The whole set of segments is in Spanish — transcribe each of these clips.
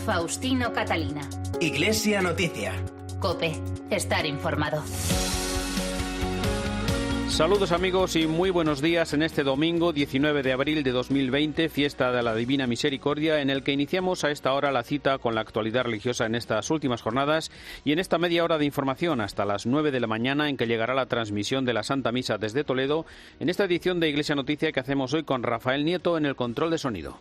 Faustino Catalina. Iglesia Noticia. COPE. Estar informado. Saludos amigos y muy buenos días en este domingo 19 de abril de 2020, fiesta de la Divina Misericordia, en el que iniciamos a esta hora la cita con la actualidad religiosa en estas últimas jornadas y en esta media hora de información hasta las 9 de la mañana, en que llegará la transmisión de la Santa Misa desde Toledo, en esta edición de Iglesia Noticia que hacemos hoy con Rafael Nieto en el control de sonido.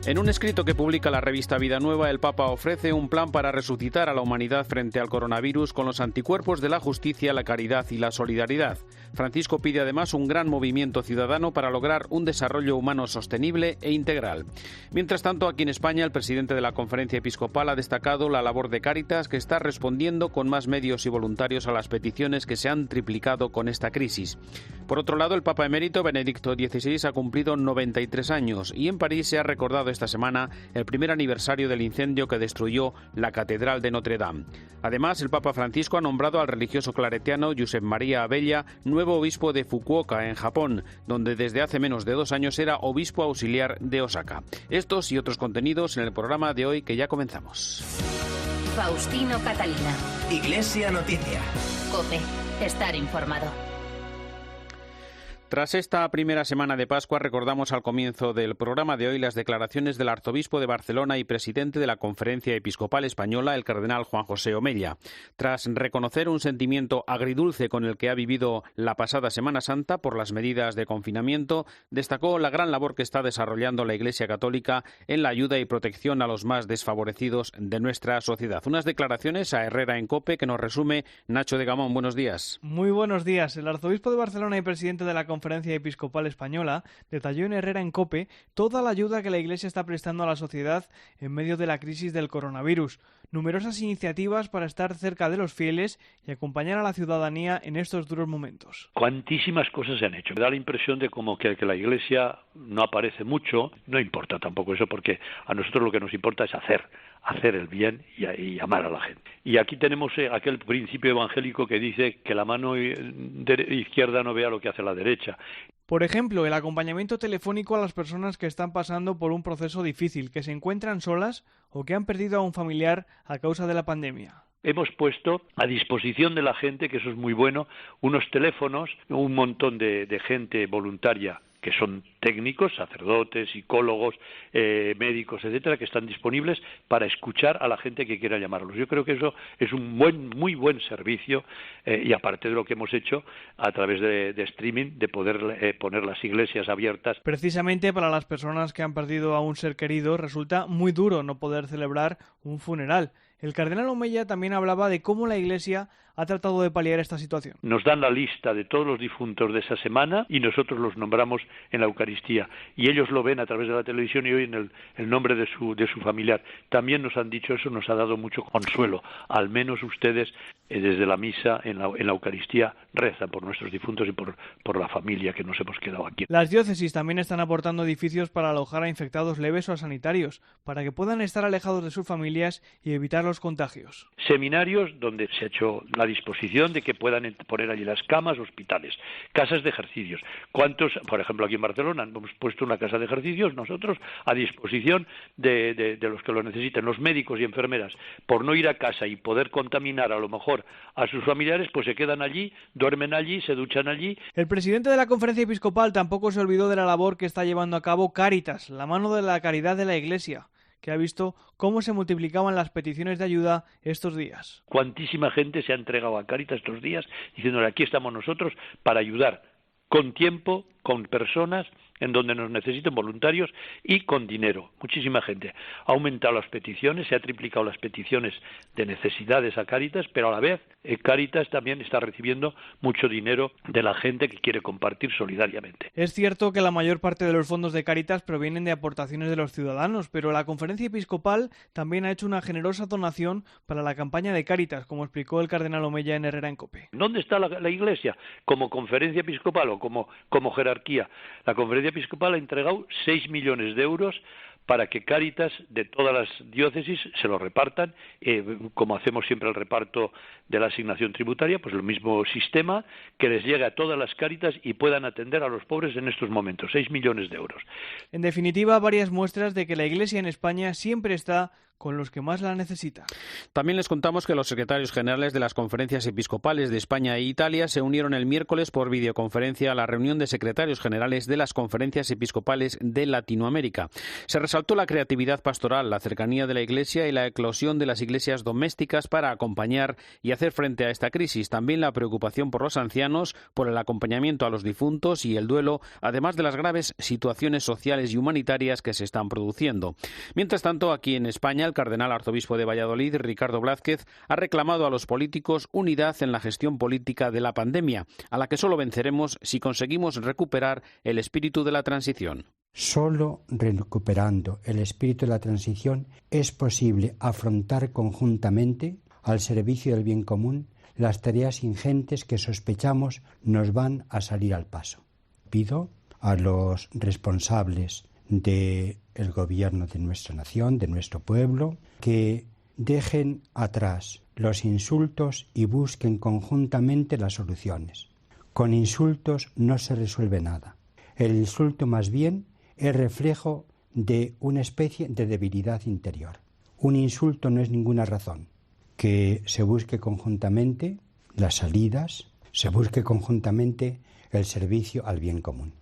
En un escrito que publica la revista Vida Nueva, el Papa ofrece un plan para resucitar a la humanidad frente al coronavirus con los anticuerpos de la justicia, la caridad y la solidaridad. Francisco pide además un gran movimiento ciudadano para lograr un desarrollo humano sostenible e integral. Mientras tanto, aquí en España, el presidente de la Conferencia Episcopal ha destacado la labor de Cáritas, que está respondiendo con más medios y voluntarios a las peticiones que se han triplicado con esta crisis. Por otro lado, el Papa emérito Benedicto XVI ha cumplido 93 años y en París se ha recordado esta semana el primer aniversario del incendio que destruyó la Catedral de Notre Dame. Además, el Papa Francisco ha nombrado al religioso claretiano Josep María Abella nuevo obispo de Fukuoka, en Japón, donde desde hace menos de 2 años era obispo auxiliar de Osaka. Estos y otros contenidos en el programa de hoy que ya comenzamos. Faustino Catalina. Iglesia Noticia. COPE. Estar informado. Tras esta primera semana de Pascua, recordamos al comienzo del programa de hoy las declaraciones del arzobispo de Barcelona y presidente de la Conferencia Episcopal Española, el cardenal Juan José Omella. Tras reconocer un sentimiento agridulce con el que ha vivido la pasada Semana Santa por las medidas de confinamiento, destacó la gran labor que está desarrollando la Iglesia Católica en la ayuda y protección a los más desfavorecidos de nuestra sociedad. Unas declaraciones a Herrera en COPE que nos resume Nacho de Gamón. Buenos días. Muy buenos días. El arzobispo de Barcelona y presidente de la Conferencia Episcopal Española detalló en Herrera en COPE toda la ayuda que la Iglesia está prestando a la sociedad en medio de la crisis del coronavirus. Numerosas iniciativas para estar cerca de los fieles y acompañar a la ciudadanía en estos duros momentos. Cuantísimas cosas se han hecho. Me da la impresión de como que la Iglesia no aparece mucho. No importa tampoco eso, porque a nosotros lo que nos importa es hacer el bien y amar a la gente. Y aquí tenemos aquel principio evangélico que dice que la mano izquierda no vea lo que hace la derecha. Por ejemplo, el acompañamiento telefónico a las personas que están pasando por un proceso difícil, que se encuentran solas o que han perdido a un familiar a causa de la pandemia. Hemos puesto a disposición de la gente, que eso es muy bueno, unos teléfonos, un montón de gente voluntaria que son técnicos, sacerdotes, psicólogos, médicos, etcétera, que están disponibles para escuchar a la gente que quiera llamarlos. Yo creo que eso es un muy buen servicio y aparte de lo que hemos hecho a través de streaming, de poder poner las iglesias abiertas. Precisamente para las personas que han perdido a un ser querido resulta muy duro no poder celebrar un funeral. El cardenal Omella también hablaba de cómo la Iglesia ha tratado de paliar esta situación. Nos dan la lista de todos los difuntos de esa semana y nosotros los nombramos en la Eucaristía. Y ellos lo ven a través de la televisión y oyen el nombre de su familiar. También nos han dicho eso, nos ha dado mucho consuelo. Al menos ustedes, desde la misa, en la Eucaristía, rezan por nuestros difuntos y por la familia que nos hemos quedado aquí. Las diócesis también están aportando edificios para alojar a infectados leves o a sanitarios, para que puedan estar alejados de sus familias y evitar los contagios. Seminarios donde se ha hecho la disposición de que puedan poner allí las camas, hospitales, casas de ejercicios. ¿Cuántos, por ejemplo, aquí en Barcelona, hemos puesto una casa de ejercicios nosotros a disposición de los que lo necesiten, los médicos y enfermeras, por no ir a casa y poder contaminar a lo mejor a sus familiares, pues se quedan allí, duermen allí, se duchan allí. El presidente de la Conferencia Episcopal tampoco se olvidó de la labor que está llevando a cabo Cáritas, la mano de la caridad de la Iglesia, que ha visto cómo se multiplicaban las peticiones de ayuda estos días. Cuantísima gente se ha entregado a Cáritas estos días diciéndole: aquí estamos nosotros para ayudar con tiempo, con personas en donde nos necesiten voluntarios y con dinero. Muchísima gente. Ha aumentado las peticiones, se ha triplicado las peticiones de necesidades a Cáritas, pero a la vez Cáritas también está recibiendo mucho dinero de la gente que quiere compartir solidariamente. Es cierto que la mayor parte de los fondos de Cáritas provienen de aportaciones de los ciudadanos, pero la Conferencia Episcopal también ha hecho una generosa donación para la campaña de Cáritas, como explicó el cardenal Omella en Herrera en COPE. ¿Dónde está la Iglesia? Como Conferencia Episcopal o como jerarquía. La Conferencia Episcopal ha entregado 6 millones de euros para que Cáritas de todas las diócesis se lo repartan, como hacemos siempre el reparto de la asignación tributaria, pues el mismo sistema, que les llegue a todas las Cáritas y puedan atender a los pobres en estos momentos, 6 millones de euros. En definitiva, varias muestras de que la Iglesia en España siempre está con los que más la necesitan. También les contamos que los secretarios generales de las conferencias episcopales de España e Italia se unieron el miércoles por videoconferencia a la reunión de secretarios generales de las conferencias episcopales de Latinoamérica. Se resaltó la creatividad pastoral, la cercanía de la Iglesia y la eclosión de las iglesias domésticas para acompañar y hacer frente a esta crisis. También la preocupación por los ancianos, por el acompañamiento a los difuntos y el duelo, además de las graves situaciones sociales y humanitarias que se están produciendo. Mientras tanto, aquí en España, el cardenal arzobispo de Valladolid, Ricardo Blázquez, ha reclamado a los políticos unidad en la gestión política de la pandemia, a la que solo venceremos si conseguimos recuperar el espíritu de la transición. Solo recuperando el espíritu de la transición es posible afrontar conjuntamente, al servicio del bien común, las tareas ingentes que sospechamos nos van a salir al paso. Pido a los responsables del gobierno de nuestra nación, de nuestro pueblo, que dejen atrás los insultos y busquen conjuntamente las soluciones. Con insultos no se resuelve nada. El insulto más bien es reflejo de una especie de debilidad interior. Un insulto no es ninguna razón. Que se busque conjuntamente las salidas, se busque conjuntamente el servicio al bien común.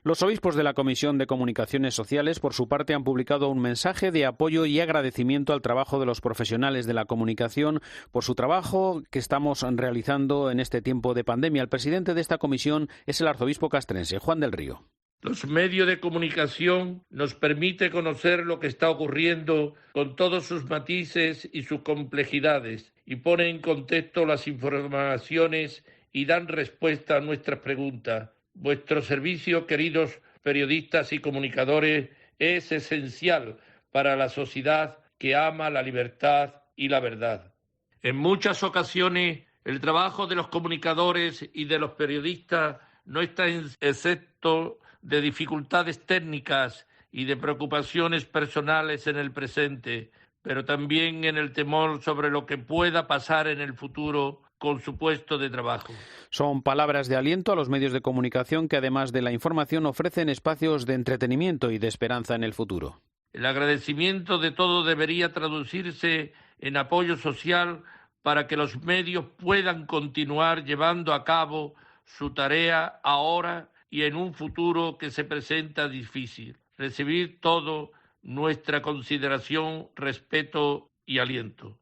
Los obispos de la Comisión de Comunicaciones Sociales, por su parte, han publicado un mensaje de apoyo y agradecimiento al trabajo de los profesionales de la comunicación por su trabajo que estamos realizando en este tiempo de pandemia. El presidente de esta comisión es el arzobispo castrense, Juan del Río. Los medios de comunicación nos permiten conocer lo que está ocurriendo con todos sus matices y sus complejidades y ponen en contexto las informaciones y dan respuesta a nuestras preguntas. Vuestro servicio, queridos periodistas y comunicadores, es esencial para la sociedad que ama la libertad y la verdad. En muchas ocasiones, el trabajo de los comunicadores y de los periodistas no está exento de dificultades técnicas y de preocupaciones personales en el presente, pero también en el temor sobre lo que pueda pasar en el futuro con su puesto de trabajo. Son palabras de aliento a los medios de comunicación que, además de la información, ofrecen espacios de entretenimiento y de esperanza en el futuro. El agradecimiento de todo debería traducirse en apoyo social para que los medios puedan continuar llevando a cabo su tarea ahora y en un futuro que se presenta difícil. Recibir todo nuestra consideración, respeto y aliento.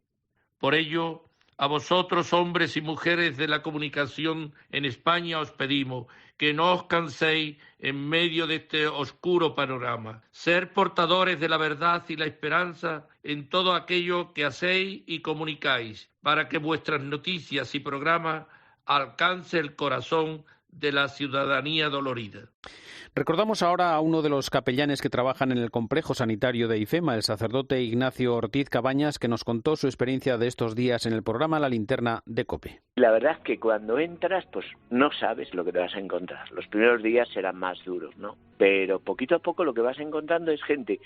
Por ello, a vosotros, hombres y mujeres de la comunicación en España, os pedimos que no os canséis en medio de este oscuro panorama. Ser portadores de la verdad y la esperanza en todo aquello que hacéis y comunicáis, para que vuestras noticias y programas alcancen el corazón de la ciudadanía dolorida. Recordamos ahora a uno de los capellanes que trabajan en el complejo sanitario de IFEMA, el sacerdote Ignacio Ortiz Cabañas, que nos contó su experiencia de estos días en el programa La Linterna de COPE. La verdad es que cuando entras, pues no sabes lo que te vas a encontrar. Los primeros días serán más duros, ¿no? Pero poquito a poco lo que vas encontrando es gente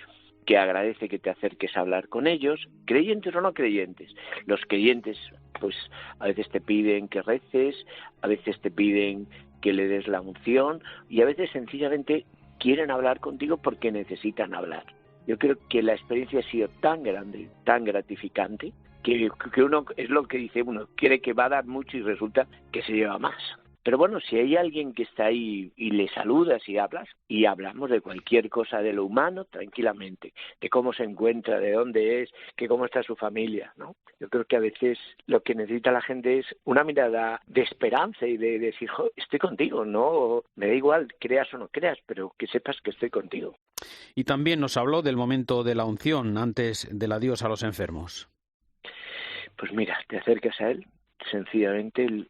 que agradece que te acerques a hablar con ellos, creyentes o no creyentes. Los creyentes, pues a veces te piden que reces, a veces te piden que le des la unción y a veces sencillamente quieren hablar contigo porque necesitan hablar. Yo creo que la experiencia ha sido tan grande, tan gratificante, que uno, es lo que dice uno, cree que va a dar mucho y resulta que se lleva más. Pero bueno, si hay alguien que está ahí y le saludas y hablas, y hablamos de cualquier cosa de lo humano tranquilamente, de cómo se encuentra, de dónde es, que cómo está su familia, ¿no? Yo creo que a veces lo que necesita la gente es una mirada de esperanza y de decir, estoy contigo, no, me da igual, creas o no creas, pero que sepas que estoy contigo. Y también nos habló del momento de la unción antes del adiós a los enfermos. Pues mira, te acercas a él, sencillamente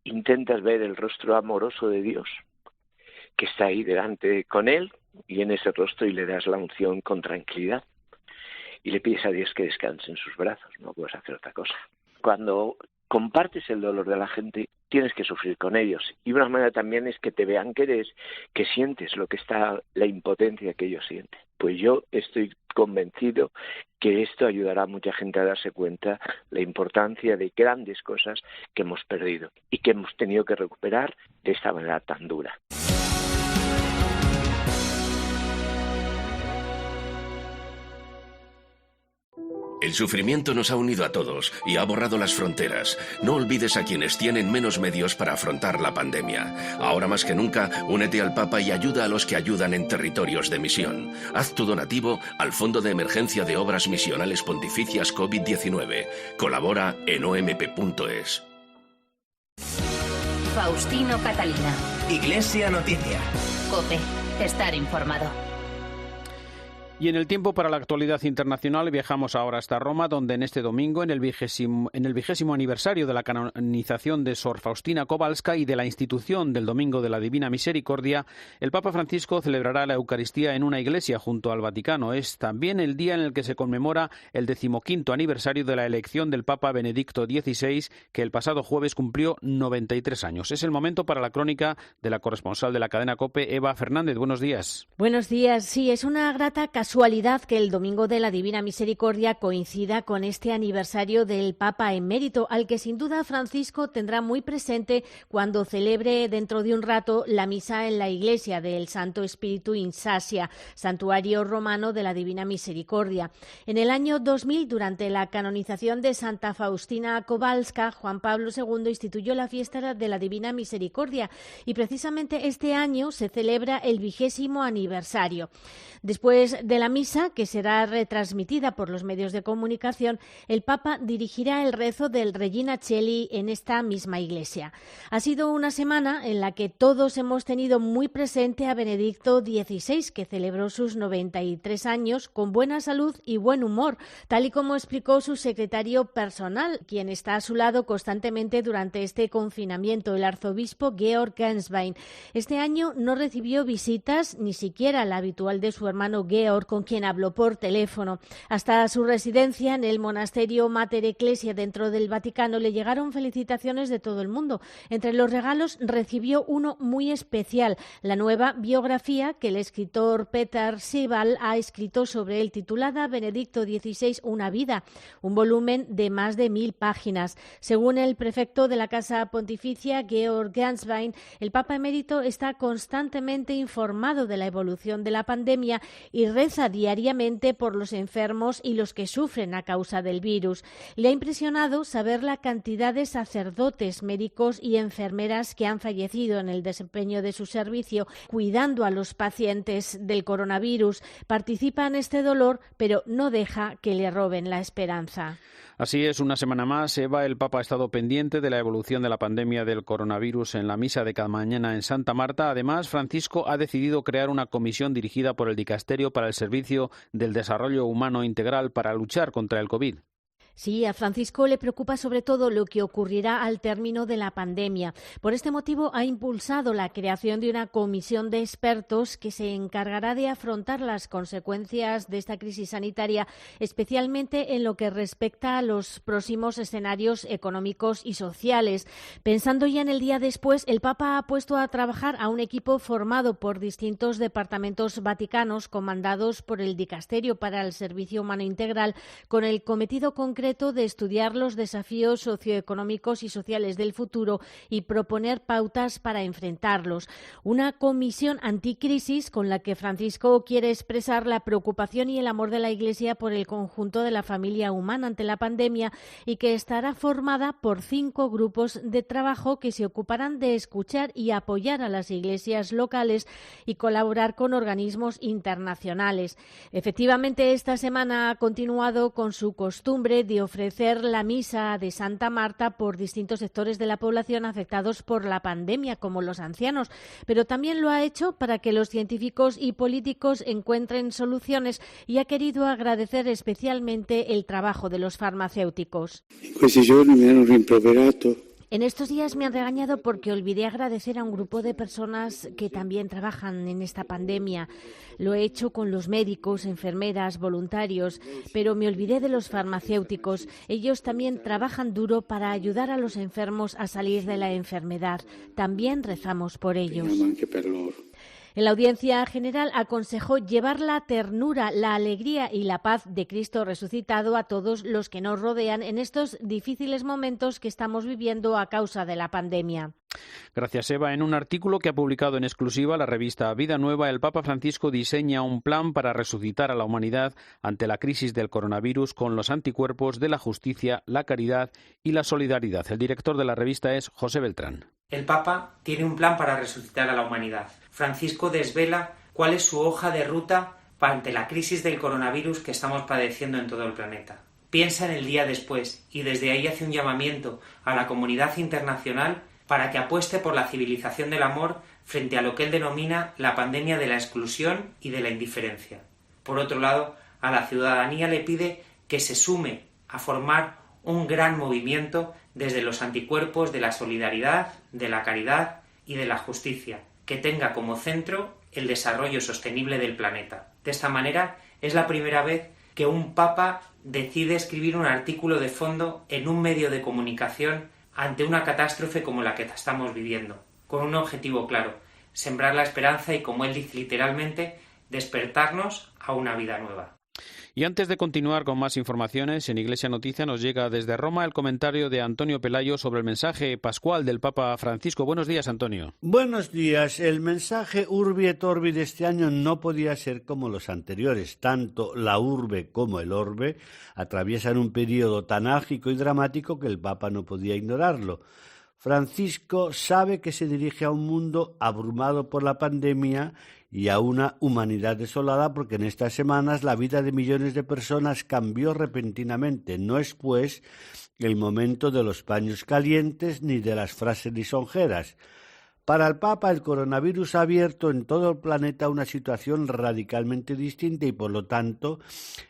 intentas ver el rostro amoroso de Dios que está ahí delante con él y en ese rostro y le das la unción con tranquilidad y le pides a Dios que descanse en sus brazos, no puedes hacer otra cosa. Cuando compartes el dolor de la gente, tienes que sufrir con ellos. Y una manera también es que te vean que sientes lo que está, la impotencia que ellos sienten. Pues yo estoy convencido que esto ayudará a mucha gente a darse cuenta la importancia de grandes cosas que hemos perdido y que hemos tenido que recuperar de esta manera tan dura. El sufrimiento nos ha unido a todos y ha borrado las fronteras. No olvides a quienes tienen menos medios para afrontar la pandemia. Ahora más que nunca, únete al Papa y ayuda a los que ayudan en territorios de misión. Haz tu donativo al Fondo de Emergencia de Obras Misionales Pontificias COVID-19. Colabora en omp.es. Faustino Catalina. Iglesia Noticia. COPE. Estar informado. Y en el tiempo para la actualidad internacional viajamos ahora hasta Roma, donde en este domingo, en el 20º aniversario de la canonización de Sor Faustina Kowalska y de la institución del Domingo de la Divina Misericordia, el Papa Francisco celebrará la Eucaristía en una iglesia junto al Vaticano. Es también el día en el que se conmemora el 15º aniversario de la elección del Papa Benedicto XVI, que el pasado jueves cumplió 93 años. Es el momento para la crónica de la corresponsal de la cadena COPE, Eva Fernández. Buenos días. Buenos días. Sí, es una grata casualidad que el Domingo de la Divina Misericordia coincida con este aniversario del Papa emérito, al que sin duda Francisco tendrá muy presente cuando celebre dentro de un rato la misa en la iglesia del Santo Espíritu in Sassia, santuario romano de la Divina Misericordia. En el año 2000, durante la canonización de Santa Faustina Kowalska, Juan Pablo II instituyó la fiesta de la Divina Misericordia y precisamente este año se celebra el 20º aniversario. Después de la misa, que será retransmitida por los medios de comunicación, el Papa dirigirá el rezo del Regina Coeli en esta misma iglesia. Ha sido una semana en la que todos hemos tenido muy presente a Benedicto XVI, que celebró sus 93 años con buena salud y buen humor, tal y como explicó su secretario personal, quien está a su lado constantemente durante este confinamiento, el arzobispo Georg Genswein. Este año no recibió visitas, ni siquiera la habitual de su hermano Georg, con quien habló por teléfono. Hasta su residencia en el monasterio Mater Ecclesiae dentro del Vaticano le llegaron felicitaciones de todo el mundo. Entre los regalos recibió uno muy especial, la nueva biografía que el escritor Peter Sibal ha escrito sobre él, titulada Benedicto XVI, una vida, un volumen de más de 1000 páginas. Según el prefecto de la Casa Pontificia, Georg Genswein, el Papa emérito está constantemente informado de la evolución de la pandemia y reza diariamente por los enfermos y los que sufren a causa del virus. Le ha impresionado saber la cantidad de sacerdotes, médicos y enfermeras que han fallecido en el desempeño de su servicio, cuidando a los pacientes del coronavirus. Participa en este dolor, pero no deja que le roben la esperanza. Así es, una semana más, Eva, el Papa ha estado pendiente de la evolución de la pandemia del coronavirus en la misa de cada mañana en Santa Marta. Además, Francisco ha decidido crear una comisión dirigida por el Dicasterio para el Servicio del Desarrollo Humano Integral para luchar contra el COVID. Sí, a Francisco le preocupa sobre todo lo que ocurrirá al término de la pandemia. Por este motivo ha impulsado la creación de una comisión de expertos que se encargará de afrontar las consecuencias de esta crisis sanitaria, especialmente en lo que respecta a los próximos escenarios económicos y sociales. Pensando ya en el día después, el Papa ha puesto a trabajar a un equipo formado por distintos departamentos vaticanos comandados por el Dicasterio para el Servicio Humano Integral, con el cometido concreto de estudiar los desafíos socioeconómicos y sociales del futuro y proponer pautas para enfrentarlos. Una comisión anticrisis con la que Francisco quiere expresar la preocupación y el amor de la Iglesia por el conjunto de la familia humana ante la pandemia y que estará formada por 5 grupos de trabajo que se ocuparán de escuchar y apoyar a las iglesias locales y colaborar con organismos internacionales. Efectivamente, esta semana ha continuado con su costumbre de ofrecer la misa de Santa Marta por distintos sectores de la población afectados por la pandemia, como los ancianos, pero también lo ha hecho para que los científicos y políticos encuentren soluciones y ha querido agradecer especialmente el trabajo de los farmacéuticos. In questi giorni mi hanno rimproverato En estos días me han regañado porque olvidé agradecer a un grupo de personas que también trabajan en esta pandemia. Lo he hecho con los médicos, enfermeras, voluntarios, pero me olvidé de los farmacéuticos. Ellos también trabajan duro para ayudar a los enfermos a salir de la enfermedad. También rezamos por ellos. En la audiencia general aconsejó llevar la ternura, la alegría y la paz de Cristo resucitado a todos los que nos rodean en estos difíciles momentos que estamos viviendo a causa de la pandemia. Gracias, Eva. En un artículo que ha publicado en exclusiva la revista Vida Nueva, el Papa Francisco diseña un plan para resucitar a la humanidad ante la crisis del coronavirus con los anticuerpos de la justicia, la caridad y la solidaridad. El director de la revista es José Beltrán. El Papa tiene un plan para resucitar a la humanidad. Francisco desvela cuál es su hoja de ruta ante la crisis del coronavirus que estamos padeciendo en todo el planeta. Piensa en el día después y desde ahí hace un llamamiento a la comunidad internacional para que apueste por la civilización del amor frente a lo que él denomina la pandemia de la exclusión y de la indiferencia. Por otro lado, a la ciudadanía le pide que se sume a formar un gran movimiento desde los anticuerpos de la solidaridad, de la caridad y de la justicia, que tenga como centro el desarrollo sostenible del planeta. De esta manera, es la primera vez que un papa decide escribir un artículo de fondo en un medio de comunicación ante una catástrofe como la que estamos viviendo, con un objetivo claro: sembrar la esperanza y, como él dice literalmente, despertarnos a una vida nueva. Y antes de continuar con más informaciones, en Iglesia Noticia nos llega desde Roma el comentario de Antonio Pelayo sobre el mensaje pascual del Papa Francisco. Buenos días, Antonio. Buenos días. El mensaje Urbi et Orbi de este año no podía ser como los anteriores. Tanto la urbe como el orbe atraviesan un periodo tan álgico y dramático que el Papa no podía ignorarlo. Francisco sabe que se dirige a un mundo abrumado por la pandemia y a una humanidad desolada, porque en estas semanas la vida de millones de personas cambió repentinamente. No es, pues, el momento de los paños calientes ni de las frases lisonjeras. Para el Papa, el coronavirus ha abierto en todo el planeta una situación radicalmente distinta y, por lo tanto,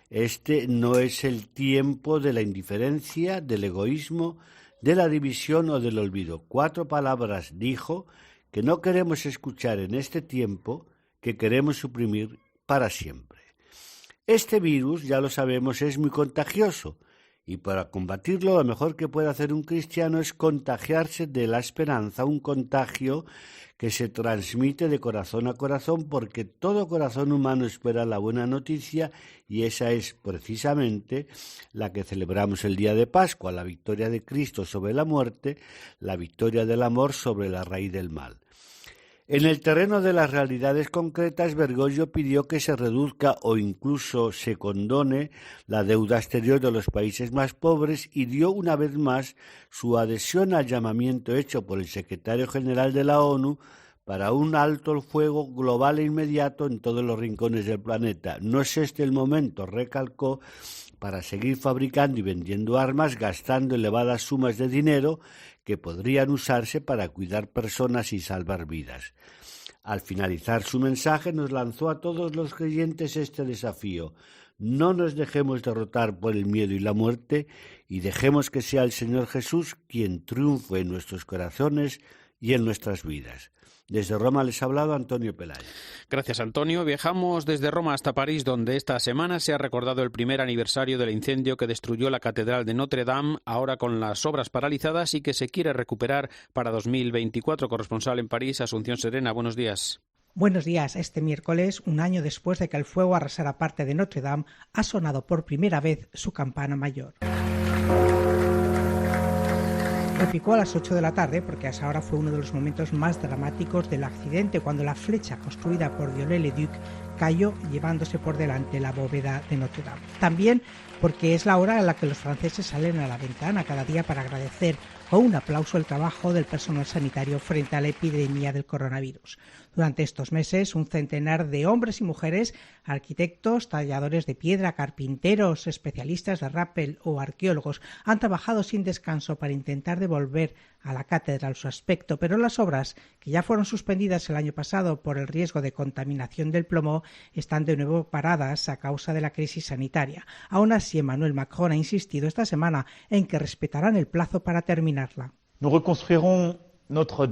este no es el tiempo de la indiferencia, del egoísmo, de la división o del olvido. 4 palabras dijo que no queremos escuchar en este tiempo, que queremos suprimir para siempre. Este virus, ya lo sabemos, es muy contagioso y para combatirlo lo mejor que puede hacer un cristiano es contagiarse de la esperanza, un contagio que se transmite de corazón a corazón, porque todo corazón humano espera la buena noticia y esa es precisamente la que celebramos el día de Pascua, la victoria de Cristo sobre la muerte, la victoria del amor sobre la raíz del mal. En el terreno de las realidades concretas, Bergoglio pidió que se reduzca o incluso se condone la deuda exterior de los países más pobres y dio una vez más su adhesión al llamamiento hecho por el secretario general de la ONU para un alto el fuego global e inmediato en todos los rincones del planeta. No es este el momento, recalcó, para seguir fabricando y vendiendo armas, gastando elevadas sumas de dinero que podrían usarse para cuidar personas y salvar vidas. Al finalizar su mensaje nos lanzó a todos los creyentes este desafío: no nos dejemos derrotar por el miedo y la muerte y dejemos que sea el Señor Jesús quien triunfe en nuestros corazones y en nuestras vidas. Desde Roma les ha hablado Antonio Pelayo. Gracias, Antonio. Viajamos desde Roma hasta París, donde esta semana se ha recordado el primer aniversario del incendio que destruyó la Catedral de Notre Dame, ahora con las obras paralizadas y que se quiere recuperar para 2024. Corresponsal en París, Asunción Serena, buenos días. Buenos días. Este miércoles, un año después de que el fuego arrasara parte de Notre Dame, ha sonado por primera vez su campana mayor. Repicó a las 8 de la tarde porque a esa hora fue uno de los momentos más dramáticos del accidente, cuando la flecha construida por Viollet-le-Duc cayó llevándose por delante la bóveda de Notre Dame. También porque es la hora en la que los franceses salen a la ventana cada día para agradecer con un aplauso el trabajo del personal sanitario frente a la epidemia del coronavirus. Durante estos meses, un centenar de hombres y mujeres, arquitectos, talladores de piedra, carpinteros, especialistas de rappel o arqueólogos, han trabajado sin descanso para intentar devolver a la catedral su aspecto, pero las obras, que ya fueron suspendidas el año pasado por el riesgo de contaminación del plomo, están de nuevo paradas a causa de la crisis sanitaria. Aún así, Emmanuel Macron ha insistido esta semana en que respetarán el plazo para terminarla. Reconstruiremos Notre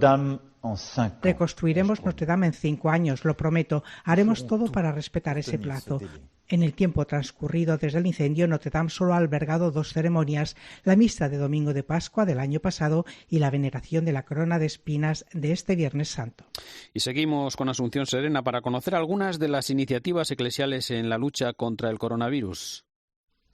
Dame en 5 años, lo prometo. Haremos todo para respetar ese plazo. En el tiempo transcurrido desde el incendio, Notre Dame solo ha albergado 2 ceremonias, la misa de Domingo de Pascua del año pasado y la veneración de la corona de espinas de este Viernes Santo. Y seguimos con Asunción Serena para conocer algunas de las iniciativas eclesiales en la lucha contra el coronavirus.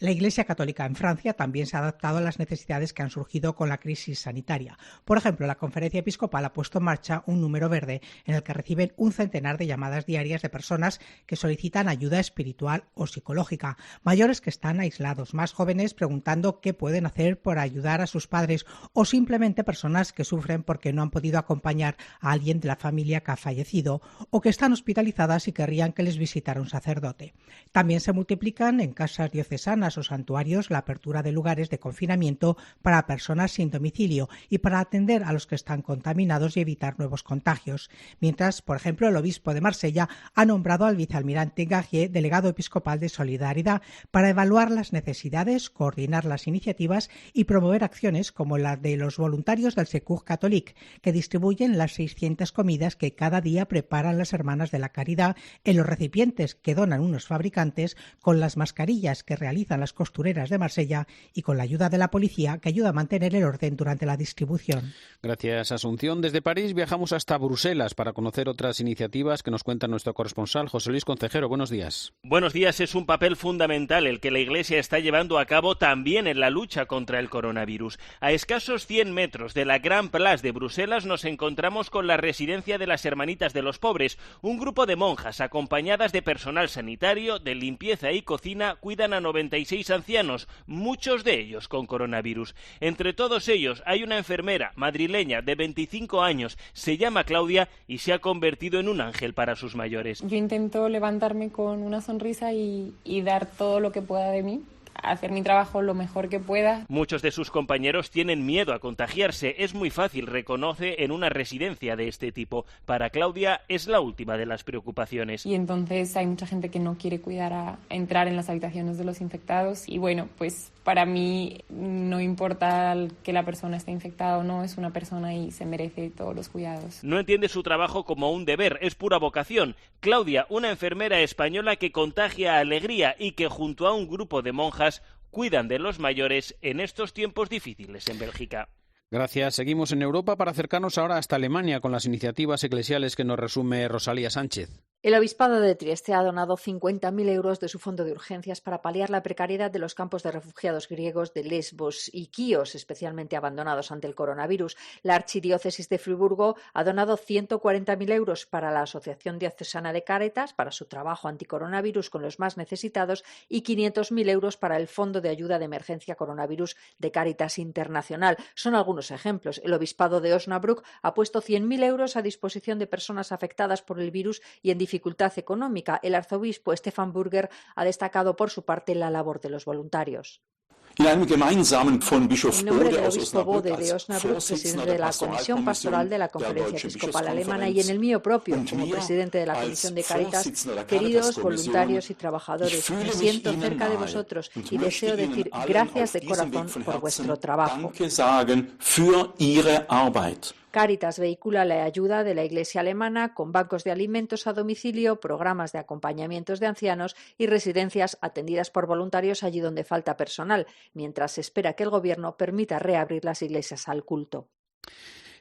La Iglesia Católica en Francia también se ha adaptado a las necesidades que han surgido con la crisis sanitaria. Por ejemplo, la Conferencia Episcopal ha puesto en marcha un número verde en el que reciben un centenar de llamadas diarias de personas que solicitan ayuda espiritual o psicológica, mayores que están aislados, más jóvenes preguntando qué pueden hacer por ayudar a sus padres o simplemente personas que sufren porque no han podido acompañar a alguien de la familia que ha fallecido o que están hospitalizadas y querrían que les visitara un sacerdote. También se multiplican en casas diocesanas o santuarios la apertura de lugares de confinamiento para personas sin domicilio y para atender a los que están contaminados y evitar nuevos contagios. Mientras, por ejemplo, el obispo de Marsella ha nombrado al vicealmirante Gagier delegado episcopal de Solidaridad para evaluar las necesidades, coordinar las iniciativas y promover acciones como la de los voluntarios del Secours Catholique, que distribuyen las 600 comidas que cada día preparan las hermanas de la caridad en los recipientes que donan unos fabricantes, con las mascarillas que realizan las costureras de Marsella y con la ayuda de la policía que ayuda a mantener el orden durante la distribución. Gracias, Asunción. Desde París viajamos hasta Bruselas para conocer otras iniciativas que nos cuenta nuestro corresponsal José Luis Concejero. Buenos días. Buenos días. Es un papel fundamental el que la Iglesia está llevando a cabo también en la lucha contra el coronavirus. A escasos 100 metros de la Grand Place de Bruselas nos encontramos con la residencia de las Hermanitas de los Pobres. Un grupo de monjas acompañadas de personal sanitario, de limpieza y cocina cuidan a 96 ancianos, muchos de ellos con coronavirus. Entre todos ellos hay una enfermera madrileña de 25 años, se llama Claudia y se ha convertido en un ángel para sus mayores. Yo intento levantarme con una sonrisa y dar todo lo que pueda de mí, hacer mi trabajo lo mejor que pueda. Muchos de sus compañeros tienen miedo a contagiarse. Es muy fácil, reconoce, en una residencia de este tipo. Para Claudia es la última de las preocupaciones. Y entonces hay mucha gente que no quiere cuidar a entrar en las habitaciones de los infectados. Y bueno, pues para mí no importa que la persona esté infectada o no, es una persona y se merece todos los cuidados. No entiende su trabajo como un deber, es pura vocación. Claudia, una enfermera española que contagia alegría y que junto a un grupo de monjas cuidan de los mayores en estos tiempos difíciles en Bélgica. Gracias. Seguimos en Europa para acercarnos ahora hasta Alemania con las iniciativas eclesiales que nos resume Rosalía Sánchez. El Obispado de Trieste ha donado 50.000 euros de su fondo de urgencias para paliar la precariedad de los campos de refugiados griegos de Lesbos y Quíos, especialmente abandonados ante el coronavirus. La Archidiócesis de Friburgo ha donado 140.000 euros para la Asociación Diocesana de Cáritas, para su trabajo anticoronavirus con los más necesitados, y 500.000 euros para el Fondo de Ayuda de Emergencia Coronavirus de Cáritas Internacional. Son algunos ejemplos. El Obispado de Osnabrück ha puesto 100.000 euros a disposición de personas afectadas por el virus y en dificultad económica. El arzobispo Stefan Burger ha destacado por su parte la labor de los voluntarios. En nombre del obispo Bode de Osnabrück, presidente de la Comisión Pastoral de la Conferencia Episcopal Alemana, y en el mío propio, como presidente de la Comisión de Cáritas, queridos voluntarios y trabajadores, me siento cerca de vosotros y deseo decir gracias de corazón por vuestro trabajo. Cáritas vehicula la ayuda de la Iglesia alemana con bancos de alimentos a domicilio, programas de acompañamientos de ancianos y residencias atendidas por voluntarios allí donde falta personal, mientras se espera que el Gobierno permita reabrir las iglesias al culto.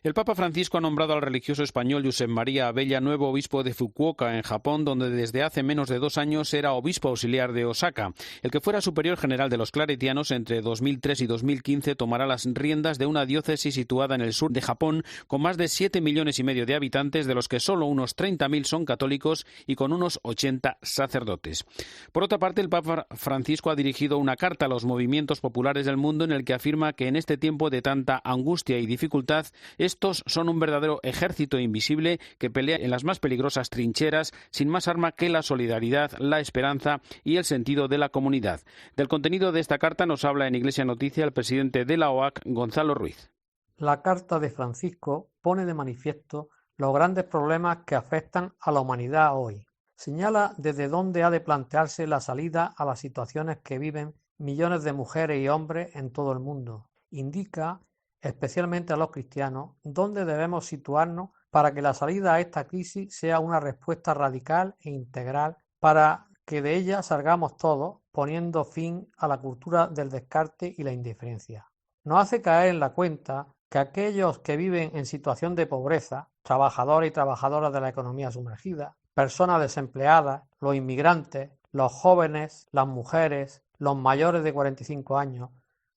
El Papa Francisco ha nombrado al religioso español Josep María Abella nuevo obispo de Fukuoka, en Japón, donde desde hace menos de 2 años era obispo auxiliar de Osaka. El que fuera superior general de los claretianos entre 2003 y 2015 tomará las riendas de una diócesis situada en el sur de Japón, con más de 7,5 millones de habitantes, de los que solo unos 30.000 son católicos y con unos 80 sacerdotes. Por otra parte, el Papa Francisco ha dirigido una carta a los movimientos populares del mundo en el que afirma que en este tiempo de tanta angustia y dificultad, estos son un verdadero ejército invisible que pelea en las más peligrosas trincheras sin más arma que la solidaridad, la esperanza y el sentido de la comunidad. Del contenido de esta carta nos habla en Iglesia Noticia el presidente de la OAC, Gonzalo Ruiz. La carta de Francisco pone de manifiesto los grandes problemas que afectan a la humanidad hoy. Señala desde dónde ha de plantearse la salida a las situaciones que viven millones de mujeres y hombres en todo el mundo. Indica especialmente a los cristianos, dónde debemos situarnos para que la salida a esta crisis sea una respuesta radical e integral para que de ella salgamos todos poniendo fin a la cultura del descarte y la indiferencia. Nos hace caer en la cuenta que aquellos que viven en situación de pobreza, trabajadores y trabajadoras de la economía sumergida, personas desempleadas, los inmigrantes, los jóvenes, las mujeres, los mayores de 45 años,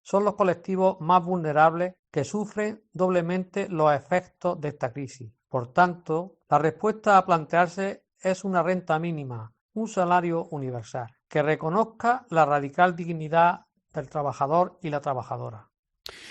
son los colectivos más vulnerables que sufren doblemente los efectos de esta crisis. Por tanto, la respuesta a plantearse es una renta mínima, un salario universal, que reconozca la radical dignidad del trabajador y la trabajadora.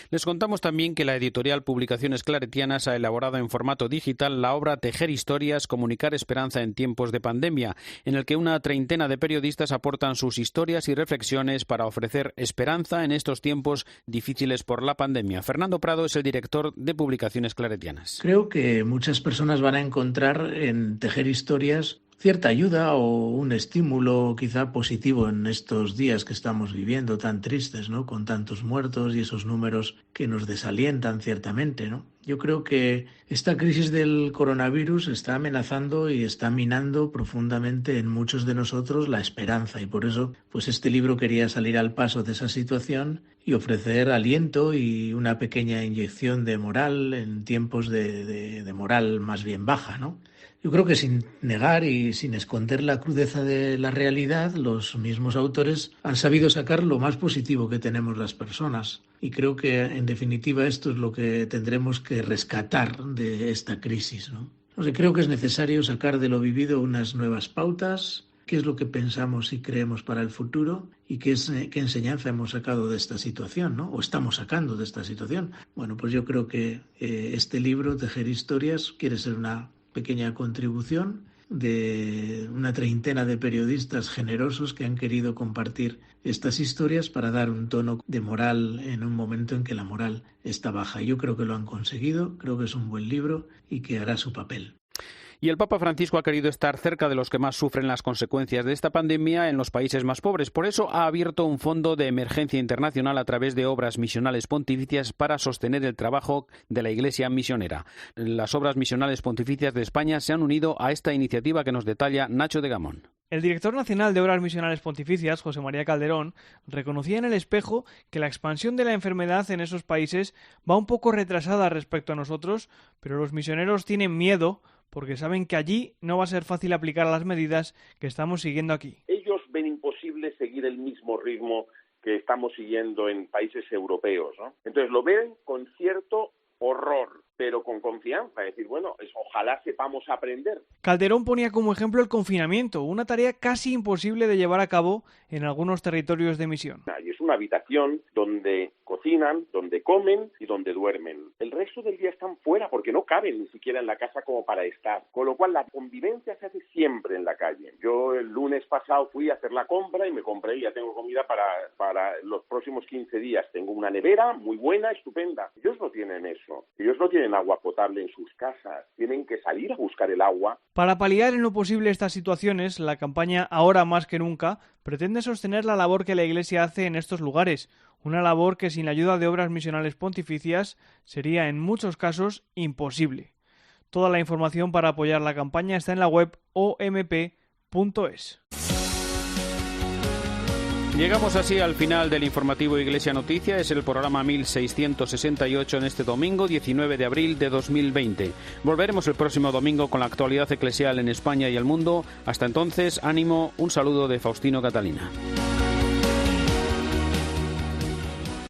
Les contamos también que la editorial Publicaciones Claretianas ha elaborado en formato digital la obra Tejer historias, comunicar esperanza en tiempos de pandemia, en el que una treintena de periodistas aportan sus historias y reflexiones para ofrecer esperanza en estos tiempos difíciles por la pandemia. Fernando Prado es el director de Publicaciones Claretianas. Creo que muchas personas van a encontrar en Tejer historias cierta ayuda o un estímulo quizá positivo en estos días que estamos viviendo tan tristes, ¿no? Con tantos muertos y esos números que nos desalientan ciertamente, ¿no? Yo creo que esta crisis del coronavirus está amenazando y está minando profundamente en muchos de nosotros la esperanza, y por eso pues este libro quería salir al paso de esa situación y ofrecer aliento y una pequeña inyección de moral en tiempos de moral más bien baja, ¿no? Yo creo que sin negar y sin esconder la crudeza de la realidad, los mismos autores han sabido sacar lo más positivo que tenemos las personas. Y creo que, en definitiva, esto es lo que tendremos que rescatar de esta crisis, ¿no? O sea, creo que es necesario sacar de lo vivido unas nuevas pautas, qué es lo que pensamos y creemos para el futuro y qué enseñanza hemos sacado de esta situación, ¿no? O estamos sacando de esta situación. Bueno, pues yo creo que este libro, Tejer historias, quiere ser una pequeña contribución de una treintena de periodistas generosos que han querido compartir estas historias para dar un tono de moral en un momento en que la moral está baja. Yo creo que lo han conseguido, creo que es un buen libro y que hará su papel. Y el Papa Francisco ha querido estar cerca de los que más sufren las consecuencias de esta pandemia en los países más pobres. Por eso ha abierto un fondo de emergencia internacional a través de obras misionales pontificias para sostener el trabajo de la Iglesia misionera. Las obras misionales pontificias de España se han unido a esta iniciativa que nos detalla Nacho de Gamón. El director nacional de Obras Misionales Pontificias, José María Calderón, reconocía en el espejo que la expansión de la enfermedad en esos países va un poco retrasada respecto a nosotros, pero los misioneros tienen miedo porque saben que allí no va a ser fácil aplicar las medidas que estamos siguiendo aquí. Ellos ven imposible seguir el mismo ritmo que estamos siguiendo en países europeos, ¿no? Entonces lo ven con cierto horror, pero con confianza, es decir, bueno, ojalá sepamos aprender. Calderón ponía como ejemplo el confinamiento, una tarea casi imposible de llevar a cabo en algunos territorios de misión. Y es una habitación donde cocinan, donde comen y donde duermen. El resto del día están fuera porque no caben ni siquiera en la casa como para estar, con lo cual la convivencia se hace siempre en la calle. Yo el lunes pasado fui a hacer la compra y me compré, ya tengo comida para los próximos 15 días. Tengo una nevera muy buena, estupenda. Ellos no tienen eso, ellos no tienen agua potable en sus casas, tienen que salir a buscar el agua. Para paliar en lo posible estas situaciones, la campaña Ahora más que nunca pretende sostener la labor que la Iglesia hace en estos lugares, una labor que sin la ayuda de Obras Misionales Pontificias sería en muchos casos imposible. Toda la información para apoyar la campaña está en la web omp.es. Llegamos así al final del informativo Iglesia Noticia. Es el programa 1668 en este domingo, 19 de abril de 2020. Volveremos el próximo domingo con la actualidad eclesial en España y el mundo. Hasta entonces, ánimo, un saludo de Faustino Catalina.